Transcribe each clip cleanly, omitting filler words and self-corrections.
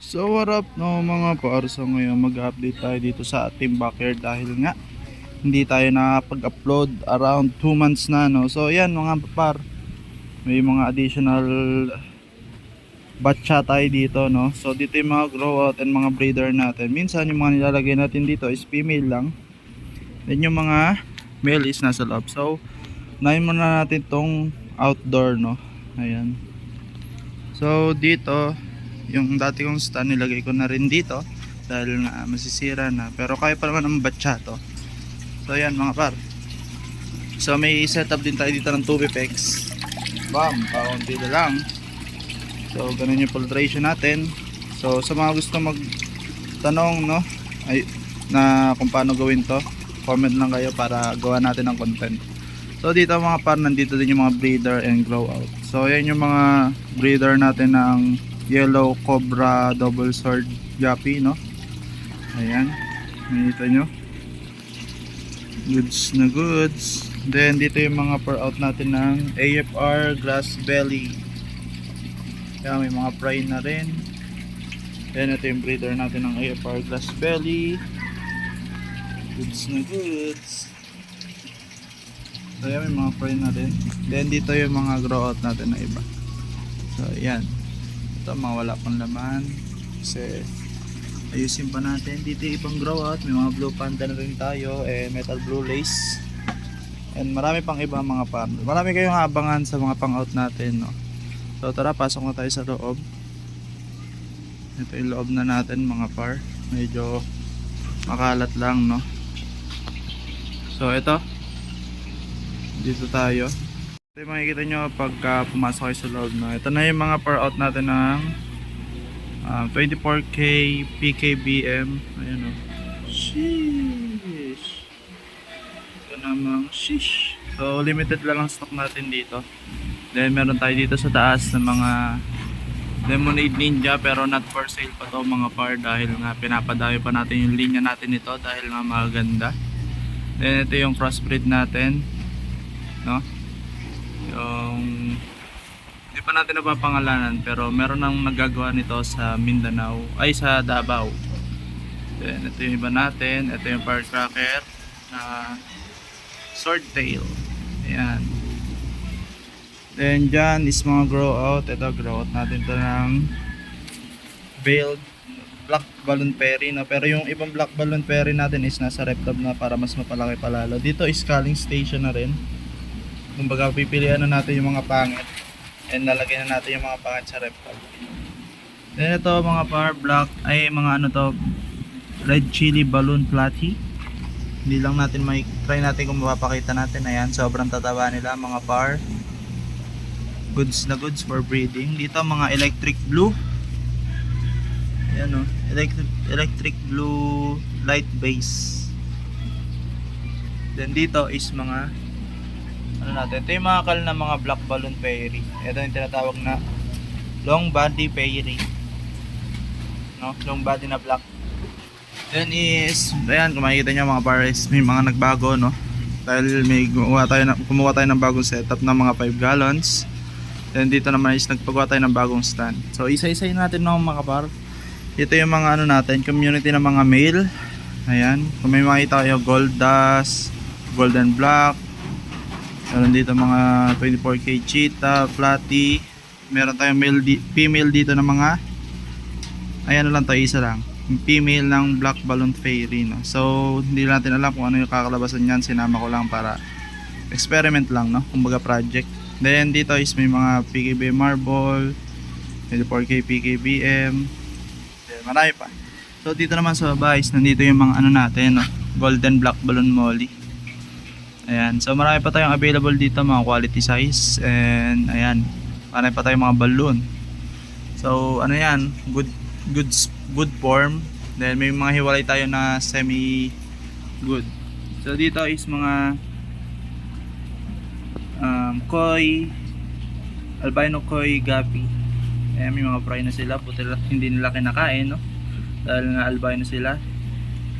So what up no mga par, so ngayon mag-update tayo dito sa ating backyard dahil nga hindi tayo nakapag-upload around 2 months na no. So yan mga par, may mga additional batcha tayo dito no. So dito yung mga grow out and mga breeder natin. Minsan yung mga nilalagay natin dito is female lang, then yung mga male is nasa loob. So unahin muna natin tong outdoor no. Ayan, so dito yung dati kong stand nilagay ko na rin dito dahil nga masisira na, pero kaya pa naman ang batcha to. So yan mga par, so may setup din tayo dito ng 2 pex. Bam, paunti na lang. So ganun yung filtration natin. So sa mga gusto magtanong no ay na kung paano gawin to, comment lang kayo para gawa natin ng content. So dito mga par, nandito din yung mga breeder and grow out. So yan yung mga breeder natin ng yellow cobra double sword guppy no. Ayan, nakita nyo, goods na goods. Then dito yung mga per out natin ng AFR glass belly. Kaya may mga fry na rin. Then ito yung breeder natin ng AFR glass belly, goods na goods. So yan, may mga fry na rin. Then dito yung mga grow out natin na iba. So yan, ito mga wala pang laman kasi ayusin pa natin. Dito yung ibang grow out, may mga blue panda na rin tayo and metal blue lace and marami pang iba mga par. Marami kayong abangan sa mga pang out natin no. So tara, pasok na tayo sa loob. Ito yung loob na natin mga par, medyo makalat lang no. So ito, dito tayo. Ito yung makikita nyo pagka pumasok kayo sa loob no. Ito na yung mga par out natin ng 24K PKBM. Ayan o, sheesh. Ito namang sheesh. So limited lang ang stock natin dito. Then meron tayo dito sa taas ng mga Lemonade Ninja, pero not for sale pa to mga par dahil nga pinapadayo pa natin yung linya natin ito dahil nga maganda. Then ito yung crossbreed natin no, yung hindi pa natin napapangalanan pero meron nang nagagawa nito sa Mindanao, ay sa Davao. Then ito yung iba natin, ito yung firecracker na swordtail. Ayan. Then dyan is mga grow out. Ito grow out natin to ng veiled black balloon fairy no? Pero yung ibang black balloon fairy natin is nasa reptub na para mas mapalaki palalo. Dito is calling station na rin. Kumbaga pipilian na natin yung mga pangit and lalagyan na natin yung mga pangit sa reptub. Then ito mga par, black ay mga ano to, red chili balloon platy. Hindi lang natin may try natin kung mapapakita natin. Ayan, sobrang tataba nila mga par. Goods na goods for breeding. Dito mga electric blue. Ayan o, electric blue light base. Then dito is mga ano natin, ito yung mga kal na mga black balloon fairy. Ito yung tinatawag na long body fairy no, long body na black. Then is, ayan kung makikita nyo mga pares, may mga nagbago no, dahil may kumuha tayo ng bagong setup ng mga 5 gallons. Then dito naman is nagpagawa tayo ng bagong stand. So isa-isayin natin ng mga par. Ito yung mga ano natin, community ng mga male. Ayan, kung may makita kayo, gold dust, golden black. Meron dito mga 24K cheetah, flatty. Meron tayong female dito ng mga, ayan na lang to, isa lang, female ng black balloon fairy no? So hindi natin alam kung ano yung kakalabasan yan. Sinama ko lang para experiment lang no, kumbaga project. Then dito is may mga PKB marble, 24K PKBM, then marami pa. So dito naman sa baba is nandito yung mga ano natin no, golden black balloon molly. Ayan, so marami pa tayong available dito, mga quality size. And ayan, marami pa tayong mga balloon. So ano yan, good form. Then may mga hiwalay tayo na semi good. So dito is mga koi, albino koi guppy. Ayan, may mga fry na sila, puti hindi nila kinakain no, dahil nga albino sila.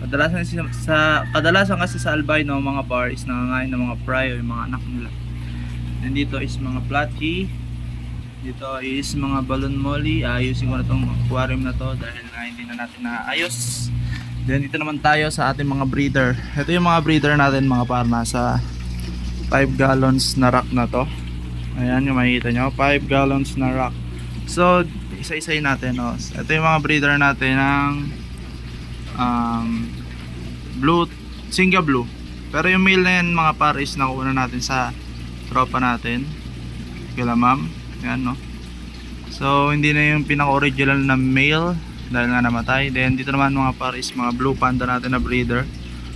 Kadalasan kasi sa albino mga par is nangangain ng mga fry o yung mga anak nila. And dito is mga platy. Dito is mga balloon molly. Ayusin ko na tong aquarium na to dahil nga hindi na natin naayos. Then dito naman tayo sa ating mga breeder. Ito yung mga breeder natin mga par, nasa 5 gallons na rack na to. Ayan yung makikita nyo, 5 gallons na rack. So isa-isay natin, no? Ito yung mga breeder natin ng blue, Singa Blue. Pero yung male na yan mga par is nakuha natin sa tropa natin kila ma'am. Yan, no? So hindi na yung pinaka-original na male dahil nga namatay. Then dito naman mga par is mga blue panda natin na breeder.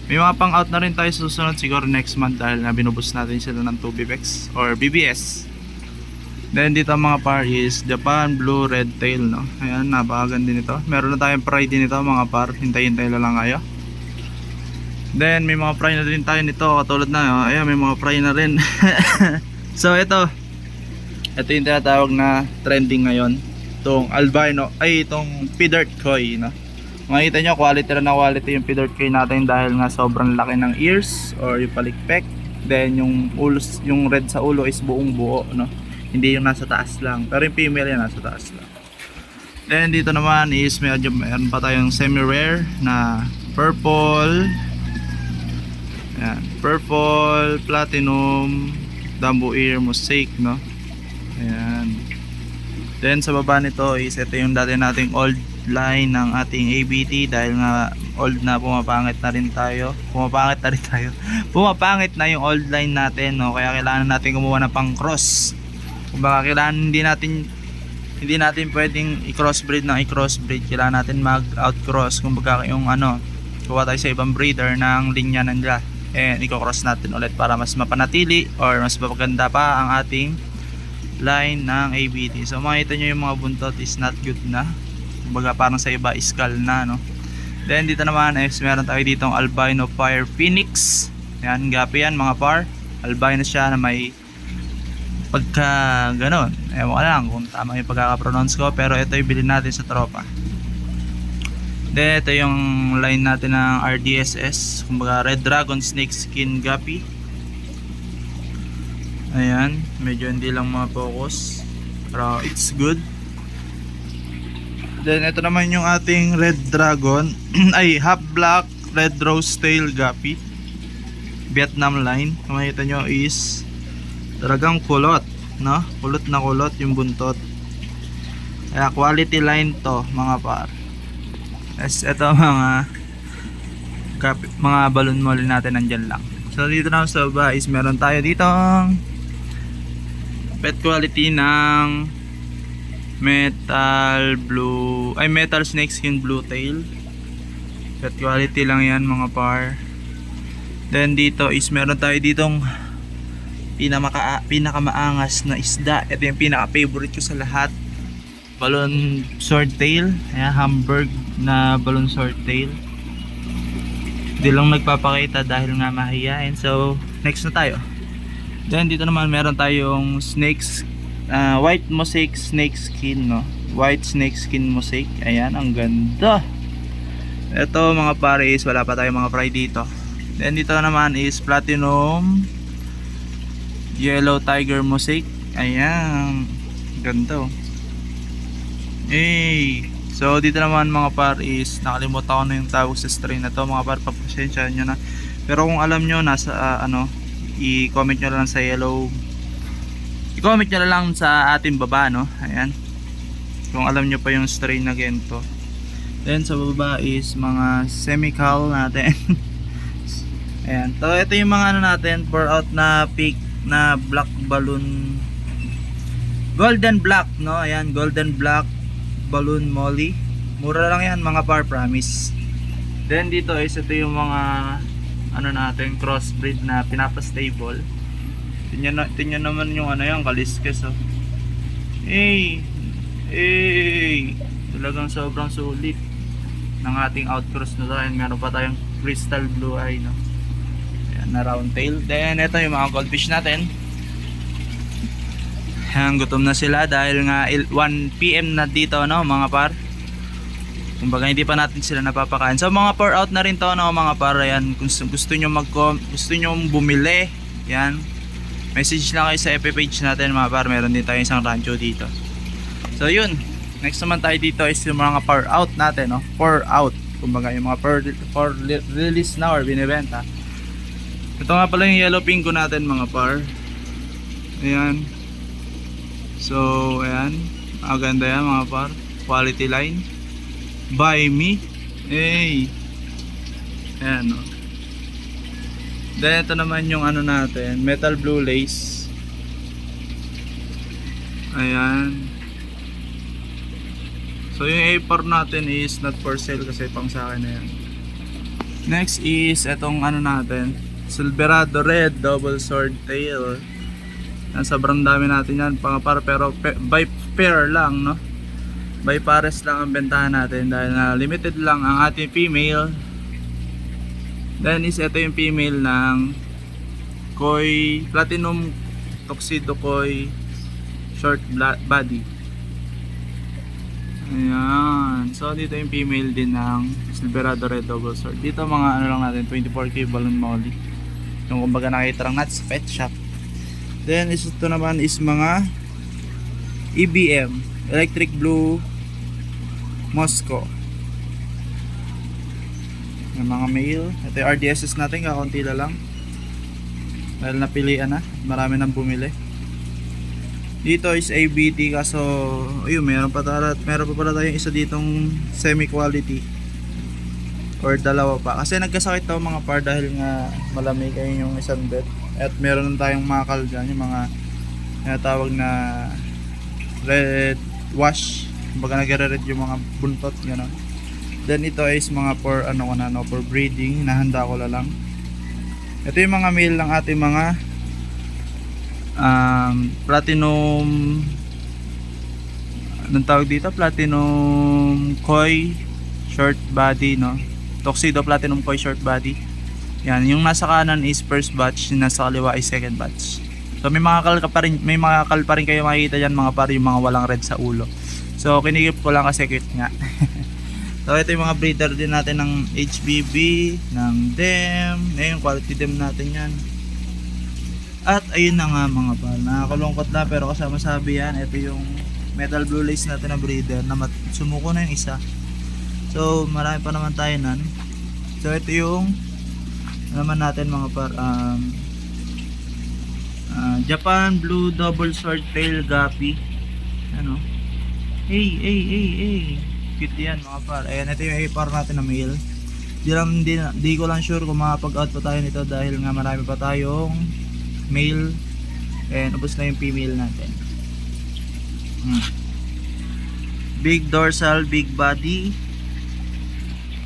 May mga pang out na rin tayo susunod siguro next month dahil nga binubus natin sila ng 2BBX or BBS. Then dito mga par is Japan Blue Red Tail, no? Ayan, napakaganda nito. Meron na tayong fry din ito mga par. Hintay-hintay lang kayo. Then may mga fry na din tayo nito katulad na, no? Ayan, may mga fry na rin. So ito yung tinatawag na trending ngayon, itong albino, ay itong P-Dirt Koi, no? Makikita nyo quality na quality yung P-Dirt Koi natin dahil nga sobrang laki ng ears or yung palikpek. Then yung ulo, yung red sa ulo is buong buo, no? Hindi yung nasa taas lang, pero yung female yan nasa taas lang. Then dito naman is meron pa tayong semi-rare na purple. Ayan, purple, platinum, Dumbo Ear Mosaic, no? Ayan. Then sa baba nito is ito yung dati nating old line ng ating ABT dahil nga old na, pumapangit na yung old line natin, no? Kaya kailangan natin kumuha ng pang cross. Kumbaga kailangan hindi natin pwedeng i-crossbreed ng i-crossbreed. Kailangan natin mag-outcross. Kumbaga yung kuha tayo sa ibang breeder ng linya nila and i-cross natin ulit para mas mapanatili or mas mapaganda pa ang ating line ng ABT. So makita nyo yung mga buntot is not good na. Kumbaga parang sa iba skull na, no? Then dito naman is meron tayo ditong albino fire phoenix. Yan, gapi yan mga par. Albino siya na may pagka ganon. Ewan ko lang kung tama yung pagkakapronounce ko, pero ito yung bilhin natin sa tropa. Then ito yung line natin ng RDSS. Kumbaga Red Dragon Snake Skin Guppy. Ayan, medyo hindi lang ma-focus, pero it's good. Then ito naman yung ating Red Dragon ay half black Red Rose Tail Guppy, Vietnam line. Kung makita nyo is talagang kulot, no? Kulot na kulot yung buntot. Kaya quality line to mga par. Yes, ito mga balloon molly natin nandyan lang. So dito na sa baba is meron tayo ditong pet quality ng metal snake skin blue tail. Pet quality lang yan mga par. Then dito is meron tayo ditong pinakamaangas na isda. Ito yung pinaka favorite ko sa lahat, balloon swordtail. Ayan, Hamburg na balloon swordtail. Hindi lang nagpapakita dahil nga mahihain. So next na tayo. Then dito naman meron tayong snakes, white mosaic snake skin, no? White snake skin mosaic. Ayan, ang ganda. Ito mga pares, wala pa tayong mga fry dito. Then dito naman is platinum yellow tiger mosaic. Ayan, ganda. So dito naman mga par is nakalimutan ko na yung tawag sa strain na to mga par, pagpasensya nyo na. Pero kung alam nyo nasa i-comment nyo lang sa i-comment nyo lang sa ating baba, no? Ayan, kung alam nyo pa yung strain na ganito. Then sa baba is mga semical natin. Ayan, so ito yung mga natin, pour out na peak na black balloon, golden black, no? Ayan, golden black balloon molly. Mura lang yan mga par, promise. Then dito is ito yung mga natin, crossbreed na pinapa-stable. Tingnan naman yung yung kaliskes, oh. Talagang sobrang sulit ng ating outcross na to. And meron pa tayong crystal blue eye, no? Ayan, na round tail. Then ito yung mga goldfish natin. Ayan, gutom na sila dahil nga 1 PM na dito, no mga par. Kumbaga hindi pa natin sila napapakain. So mga pour out na rin to, no mga par. Ayan, kung gusto nyo bumili, yan, Message lang kayo sa FB page natin mga par, meron din tayong isang rancho dito. So yun, next naman tayo dito is yung mga pour out natin, no? Pour out, kumbaga yung mga pour release na or binibenta. Ito nga pala yung yellow pingo natin mga par. Ayan. So ayan, maganda yan mga par, quality line by me. Hey, ayan, no? Then ito naman yung ano natin, metal blue lace. Ayan. So yung A4 natin is not for sale kasi pang sa akin na yan. Next is itong ano natin, Silverado Red Double Sword Tail. Yan, sobrang dami natin yan pangapar, pero by pair lang, no? By pares lang ang bentahan natin dahil na limited lang ang ating female. Then is ito yung female ng Koi Platinum Tuxedo Koi short body. Ayan. So dito yung female din ng Silverado Red Double Sword. Dito mga ano lang natin, 24K balloon molly. Yung kumbaga nakita lang natin sa pet shop. Then is ito naman is mga EBM, Electric Blue Moscow. Yung mga male. Ito yung RDSS natin, kakaunti lang dahil napilian na, marami nang bumili. Dito is ABT, kaso ayun, meron pa pala tayong isa ditong semi quality or dalawa pa, kasi nagkasakit daw mga par dahil nga malamig ay yung isang bed. At meron tayong makal dyan, yung mga tinatawag na red wash, kumbaga nagre-red yung mga buntot, gano'n. Then ito is mga for ano ko na, no, for breeding, nahanda ko lang. Ito yung mga male ng ating mga platinum, anong tawag dito, platinum koi short body, no, tuxedo platinum koi short body. Yan, yung nasa kanan is first batch, yung nasa kaliwa is second batch. So may mga kal pa rin, kayo makikita diyan mga par, yung mga walang red sa ulo. So kinikip ko lang kasi cute nga. So ito yung mga breeder din natin ng HBB, ng DEM, yung quality DEM natin yan. At ayun na nga mga pal, nakakalungkot na pero kasama sabi yan, ito yung metal blue lace natin na breeder na sumuko na yung isa. So marami pa naman tayo nan. So ito yung naman natin mga par, Japan Blue Double Sword Tail Guppy. Ano? Hey. Cute yan mga par. Ayan, ito yung A-par natin na male. Di ko lang sure kung makapag-out pa tayo nito dahil nga marami pa tayong male and ubos na yung female natin. Big dorsal, big body,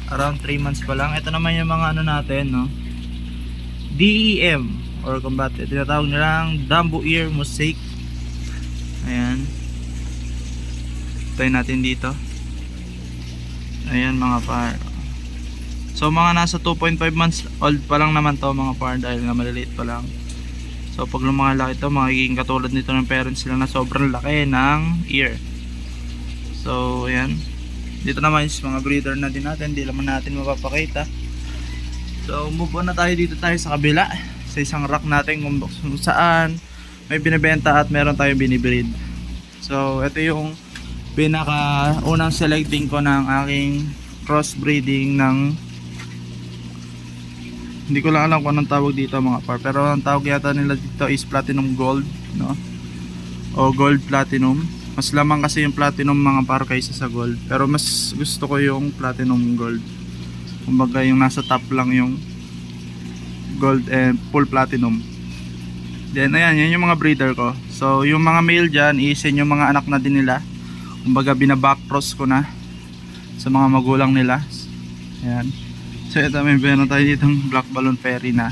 around 3 months pa lang. Ito naman yung mga ano natin, no, DEM or combat, tinatawag nilang Dumbo Ear Mosaic. Ayan, tayo natin dito. Ayan mga par. So mga nasa 2.5 months old pa lang naman to mga par dahil nga maliliit pa lang. So pag lumalaki ito, magiging katulad nito ng parents sila na sobrang laki ng ear. So ayan. Dito naman is mga breeder na din natin, hindi naman natin mapapakita. So move on na tayo, dito tayo sa kabila, sa isang rack natin kung saan may binibenta at meron tayong binibreed. So ito yung pinaka unang selecting ko ng aking crossbreeding ng, hindi ko lang alam kung anong tawag dito mga par, pero ang tawag yata nila dito is platinum gold, no, o gold platinum. Mas lamang kasi yung platinum mga par kaysa sa gold, pero mas gusto ko yung platinum gold, kumbaga yung nasa top lang yung gold and full platinum. Then ayan, yan yung mga breeder ko. So yung mga male dyan is yung mga anak na din nila, kumbaga binabackcross ko na sa mga magulang nila. Ayan. So ito, may meron tayo ditong black balloon fairy na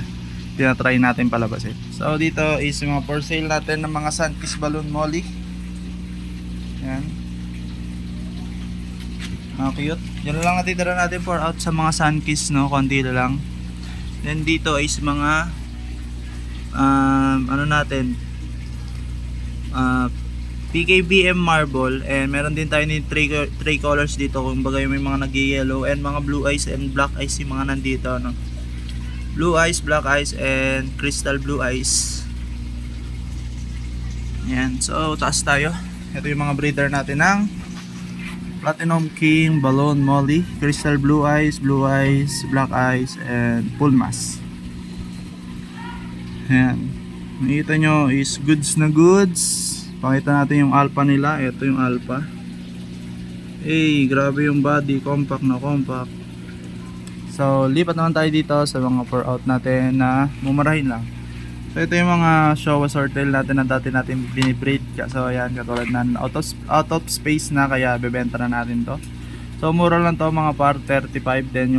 tinatry natin palabasin. So dito is yung mga for sale natin ng mga Sunkiss balloon molly. Ayan, mga cute. Yan lang natitira natin for out sa mga Sunkiss, no, konti lang. Then dito is mga ano natin, PKBM marble, and meron din tayo ni 3 colors dito, kumbaga yung may mga nag-yellow and mga blue eyes and black eyes yung mga nandito, no? Blue eyes, black eyes and crystal blue eyes. Yan, so taas tayo. Ito yung mga breeder natin ng Platinum King, Balloon Molly, Crystal Blue Eyes, Black Eyes, and Pulmas. Yan. Nakita nyo is goods na goods. Pakita natin yung alpha nila. Ito yung alpha. Grabe yung body, compact na compact. So lipat naman tayo dito sa mga pour out natin na mumurahin lang. So ito yung mga Showa Swordtail natin na dati natin binibreed. So ayan, katulad na out of space na, kaya bebenta na natin to. So mura lang to mga par, 35. Then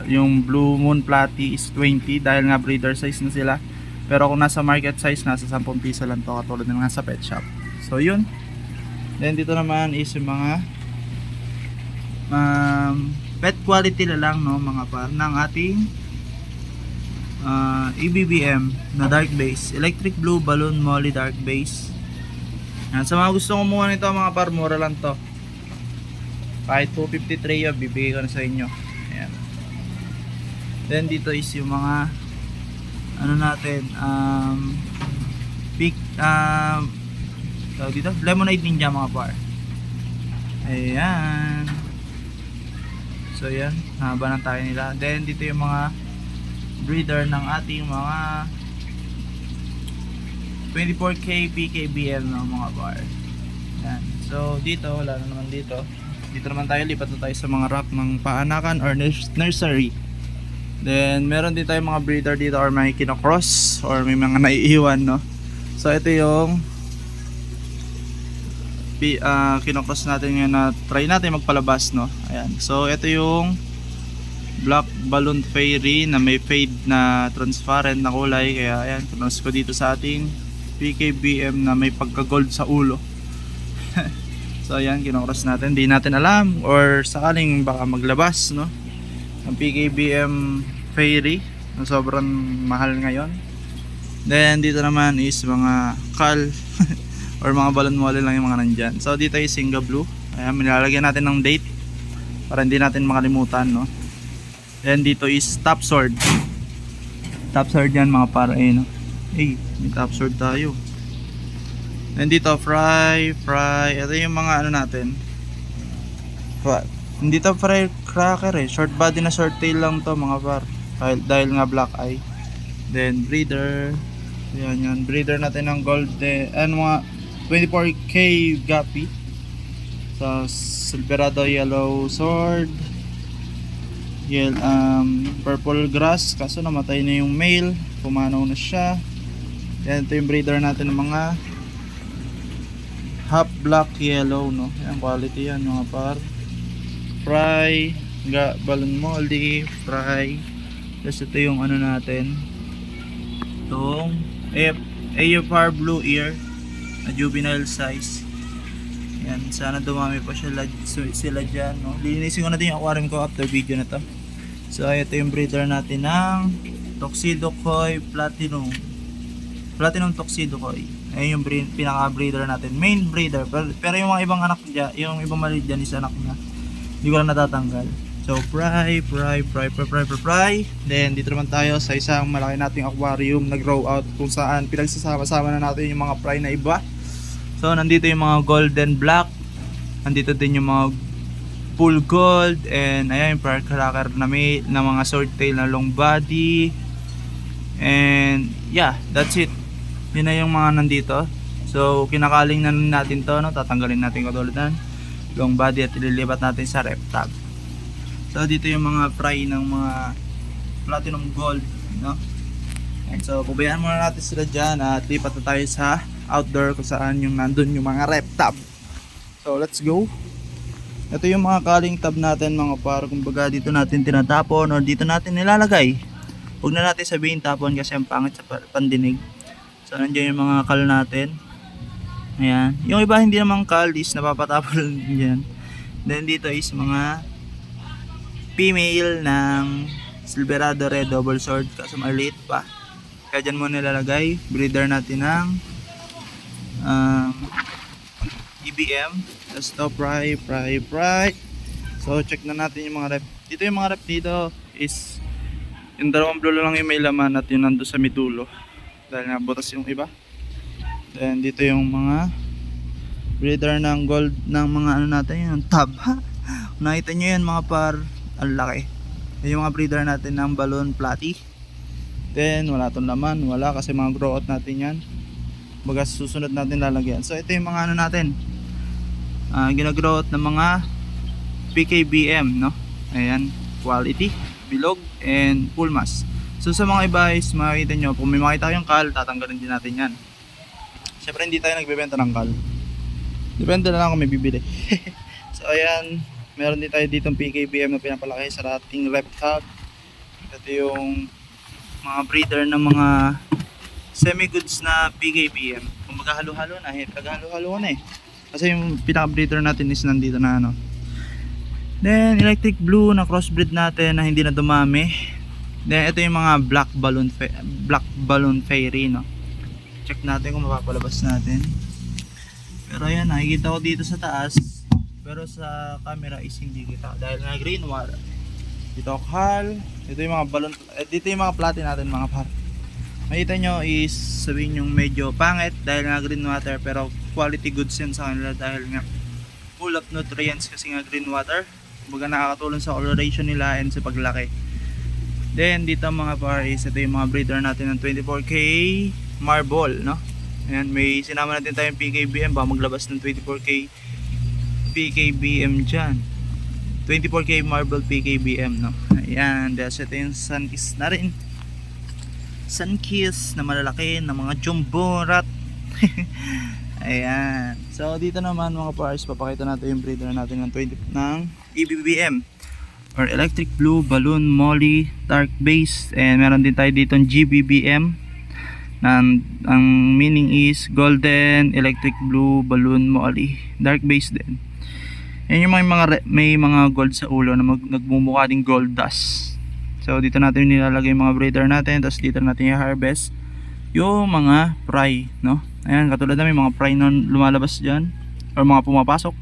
yung Blue Moon Platy is 20 dahil nga breeder size na sila. Pero kung nasa market size, nasa 10 piso lang to, katulad ng nasa pet shop. So yun. Then dito naman is yung mga pet quality na lang, no, mga par, ng ating EBBM na dark base, Electric Blue Balloon Molly dark base. Yan, sa mga gusto kumuha nito mga par, mura lang to. Kahit 253 yun, bibigay ko na sa inyo. Ayan. Then dito is yung mga ano natin, dito, Lemonade Ninja mga par. Ayan. So yan, haba ng tayo nila. Then dito yung mga breeder ng ating mga 24K PKBL na mga bar. Yan. So dito, wala na naman dito. Dito naman tayo, lipat na tayo sa mga rack ng paanakan or nursery. Then meron din tayong mga breeder dito or may kinocross or may mga naiiwan, no. So ito yung kinocross natin ngayon na try natin magpalabas, no. Ayan. So ito yung Black Balloon Fairy na may fade na transparent na kulay, kaya ayan, kinos ko dito sa ating PKBM na may pagka gold sa ulo. So ayan, kinocross natin, di natin alam or sakaling baka maglabas, no, ang PKBM Fairy na sobrang mahal ngayon. Then dito naman is mga Cal or mga balloon molly lang yung mga nandyan. So dito is Singa Blue. Ayan, nilalagyan natin ng date para hindi natin makalimutan, no. Then dito is Top Sword. Top Sword yan mga para, no. May Top Sword tayo. Then dito Fry. Ito yung mga ano natin. Hindi to Fry Cracker eh. Short body na short tail lang to mga par. Dahil nga black eye. Then breeder. Yan. Breeder natin ng golden. Mga 24K Guppy. So Silverado Yellow Sword. Purple Grass, kaso namatay na yung male, pumanaw na siya. Yan, ito yung breeder natin ng mga half black yellow, no. Yan, quality yan mga par. Fry, Balloon Molly, Fry. Tapos ito yung ano natin, itong AFR Blue Ear na juvenile size. Yan, sana dumami pa sila dyan, no. Linisin ko natin yung aquarium ko after video na to. So ito yung breeder natin ng Tuxedo Koi Platinum Tuxedo Koi. Ayun yung pinaka breeder natin, main breeder, pero yung mga ibang anak niya, yung ibang maliit dyan is anak niya, hindi ko lang natatanggal. So fry. Then dito naman tayo sa isang malaki nating aquarium na grow out, kung saan pinagsasama-sama na natin yung mga fry na iba. So nandito yung mga golden black, nandito din yung mga full gold, and ayan yung pearl cracker na may na mga swordtail na long body. And yeah, that's it. Yun na yung mga nandito. So kinakaling na natin to, no? Tatanggalin natin katulad ng long body at ililipat natin sa rep tag. So dito yung mga fry ng mga platinum gold, no? And so pubayaan muna natin sila dyan at lipat na tayo sa outdoor kung saan yung nandun yung mga rep tab. So let's go. Ito yung mga calling tab natin mga par, kumbaga dito natin tinatapon o dito natin nilalagay. Huwag na natin sabihin tapon kasi ang pangit sa pandinig. So nandiyan yung mga call natin. Ayan. Yung iba hindi naman call is napapatapon dyan. Then dito is mga female ng Silverado Red Double Sword, kaso maliit pa. Kaya dyan mo nilalagay. Breeder natin ng EBM. Let's stop fry. So check na natin yung mga rep. Dito yung mga rep dito is yung dalawang blue lang yung may laman at yun nando sa mitulo dahil nabutas yung iba. Then dito yung mga breeder ng gold ng mga ano natin, yung tab. Nakita nyo yan mga par, ang laki. Yung mga breeder natin ng balloon platy. Then wala tong laman, wala kasi mga grow out natin yan. Baga susunod natin lalagyan. So ito yung mga ano natin, ginagrow out ng mga PKBM, no? Ayan, quality, bilog, and full mass. So sa mga iba is makikita nyo, kung may makita kayong kal, tatanggalin din natin yan. Syempre hindi tayo nagbebenta ng kal, depende na lang kung may bibili. So ayan, meron din tayo ditong PKBM na pinapalaki sa ating rep tab. Ito yung mga breeder ng mga semi goods na PKBM. Kung maghalo-halo na, naghalo-halo na eh. Kasi yung pinaka breeder natin is nandito na ano. Then electric blue na crossbreed natin na hindi na dumami. Then ito yung mga black balloon fairy, no. Check natin kung mapapalabas natin. Pero ayan, nakikita ko dito sa taas. Pero sa camera is hindi kita dahil na green water. Dito kal. Ito yung mga balloon, dito yung mga platy natin mga par. Makita nyo is sabihin yung medyo pangit dahil nga green water, pero quality goods yan sa kanila dahil nga full of nutrients kasi nga green water. Kumbaga nakakatulong sa coloration nila and sa paglaki. Then dito mga par is ito yung mga breeder natin ng 24K marble, no? Ayan, may sinama natin tayong PKBM, baka maglabas ng 24K PKBM dyan. 24K marble PKBM, no? Ayan, dahil ito yung Sunkiss na rin. Sunkiss na malalaki na mga jumbo rat. Ayan. So dito naman mga pars, papakita natin yung breeder natin ng EBBM or electric blue balloon molly dark base, and meron din tayo dito ng GBBM na ang meaning is golden electric blue balloon molly dark base din. Yan yung may mga gold sa ulo na nagmumukha ding gold dust. So dito natin nilalagay yung mga breeder natin, tapos dito natin i-harvest yung mga fry, no? Ayan, katulad na may mga fry na lumalabas dyan or mga pumapasok.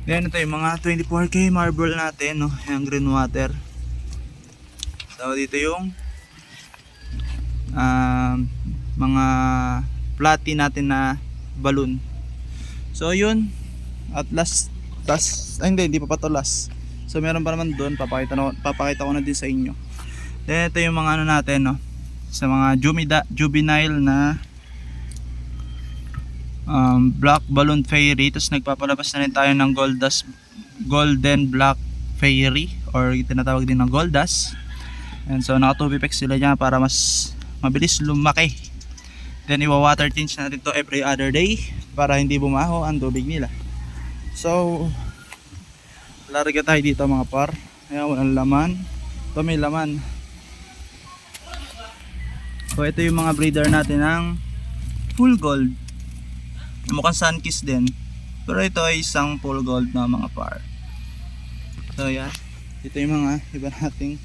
Then ito yung mga 24K marble natin, no? Ayan, green water. So dito yung mga platy natin na balloon. So yun, at last hindi pa to last. So meron pa naman doon, papakita ko na din sa inyo. Then ito yung mga ano natin, no, sa mga juvenile na black balloon fairy. Tapos nagpapalabas na rin tayo ng golden black fairy or tinatawag din ng gold dust. And so naka 2 pipex sila dyan para mas mabilis lumaki. Then iwa-water change natin to every other day para hindi bumaho ang tubig nila. So larga tayo dito mga par. Ayan, walang laman. Ito may laman. So ito yung mga breeder natin ng full gold. Mukhang Sunkiss din, pero ito ay isang full gold na mga par. So yan, ito yung mga iba nating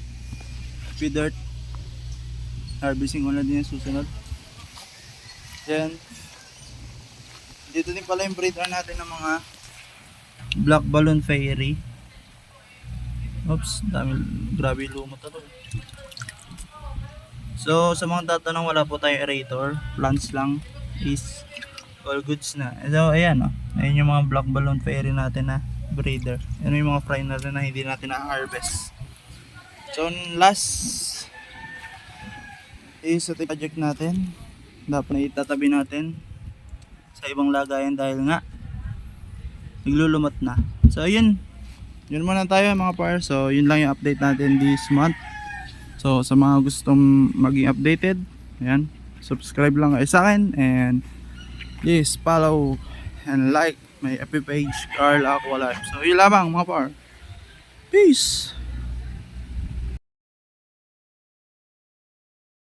feeder. Harvesting ko na din yung susunod. Then dito din pala yung breeder natin ng mga black balloon fairy. Oops, grabe lumot na to. So sa mga tatanong, wala po tayong aerator, plants lang, is all goods na. So ayan, ayan yung mga black balloon fairy natin na breeder. Ano yung mga fry natin na hindi natin na-harvest. So last is ito project natin, dapat na itatabi natin sa ibang lagayan dahil nga naglulumot na. So yun muna tayo mga par. So yun lang yung update natin this month. So sa mga gustong maging updated, ayan, subscribe lang kayo sa akin, and yes, follow and like my FB page, Carl Aqua Life. So yun lamang mga par. Peace!